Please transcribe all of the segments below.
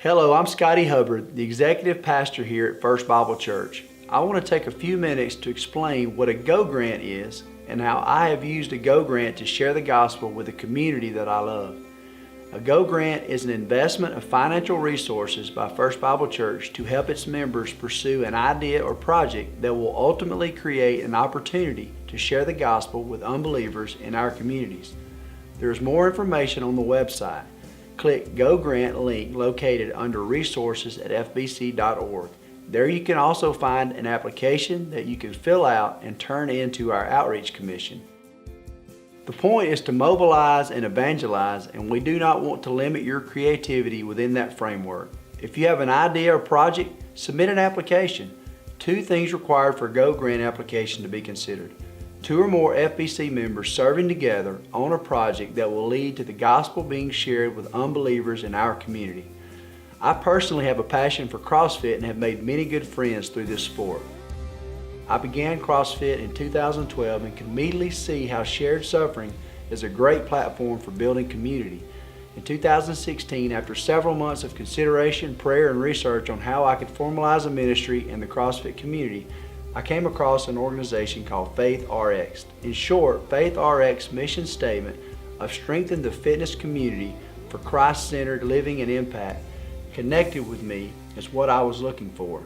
Hello, I'm Scotty Hubbard, the Executive Pastor here at First Bible Church. I want to take a few minutes to explain what a GO grant is and how I have used a GO grant to share the gospel with the community that I love. A GO grant is an investment of financial resources by First Bible Church to help its members pursue an idea or project that will ultimately create an opportunity to share the gospel with unbelievers in our communities. There is more information on the website. Click GO Grant link located under resources at FBC.org. There you can also find an application that you can fill out and turn into our outreach commission. The point is to mobilize and evangelize, and we do not want to limit your creativity within that framework. If you have an idea or project, submit an application. 2 things required for a GO grant application to be considered: 2 or more FBC members serving together on a project that will lead to the gospel being shared with unbelievers in our community. I personally have a passion for CrossFit and have made many good friends through this sport. I began CrossFit in 2012 and can immediately see how shared suffering is a great platform for building community. In 2016, after several months of consideration, prayer, and research on how I could formalize a ministry in the CrossFit community, I came across an organization called Faith RX. In short, Faith RX mission statement of strengthen the fitness community for Christ-centered living and impact connected with me is what I was looking for.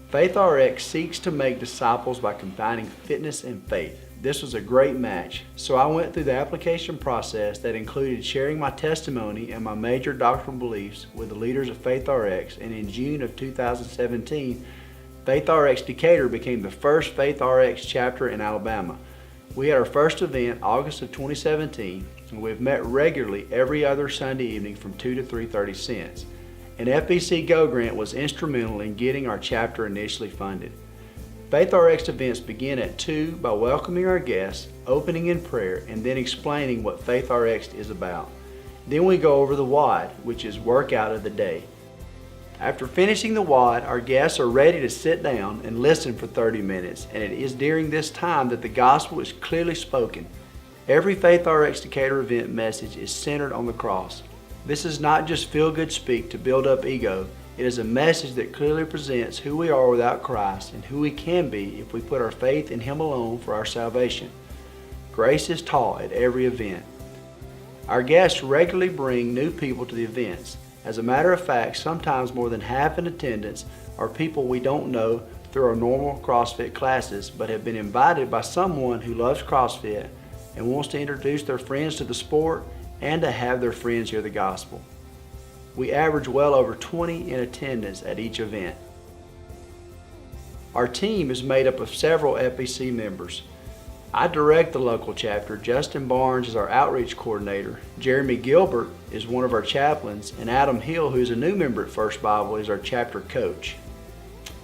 Faith RX seeks to make disciples by combining fitness and faith. This was a great match, so I went through the application process that included sharing my testimony and my major doctrinal beliefs with the leaders of Faith RX, and in June of 2017, Faith RX Decatur became the first Faith RX chapter in Alabama. We had our first event August of 2017, and we have met regularly every other Sunday evening from 2 to 3:30 cents. An FBC GO grant was instrumental in getting our chapter initially funded. Faith RX events begin at 2 by welcoming our guests, opening in prayer, and then explaining what Faith RX is about. Then we go over the WOD, which is workout of the day. After finishing the WOD, our guests are ready to sit down and listen for 30 minutes, and it is during this time that the gospel is clearly spoken. Every Faith RX Decatur event message is centered on the cross. This is not just feel-good speak to build up ego. It is a message that clearly presents who we are without Christ and who we can be if we put our faith in Him alone for our salvation. Grace is taught at every event. Our guests regularly bring new people to the events. As a matter of fact, sometimes more than half in attendance are people we don't know through our normal CrossFit classes, but have been invited by someone who loves CrossFit and wants to introduce their friends to the sport and to have their friends hear the gospel. We average well over 20 in attendance at each event. Our team is made up of several FBC members. I direct the local chapter. Justin Barnes is our outreach coordinator. Jeremy Gilbert is one of our chaplains, and Adam Hill, who is a new member at First Bible, is our chapter coach.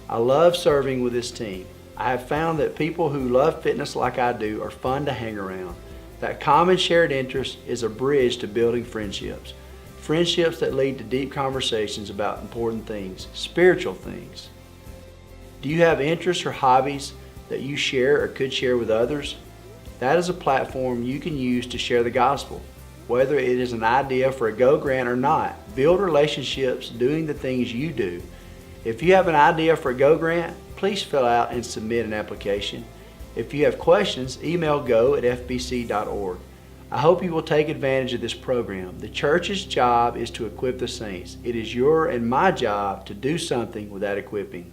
I love serving with this team. I have found that people who love fitness like I do are fun to hang around. That common shared interest is a bridge to building friendships. Friendships that lead to deep conversations about important things, spiritual things. Do you have interests or hobbies that you share or could share with others? That is a platform you can use to share the gospel. Whether it is an idea for a GO grant or not, build relationships doing the things you do. If you have an idea for a GO grant, please fill out and submit an application. If you have questions, email go@fbc.org. I hope you will take advantage of this program. The church's job is to equip the saints. It is your and my job to do something with that equipping.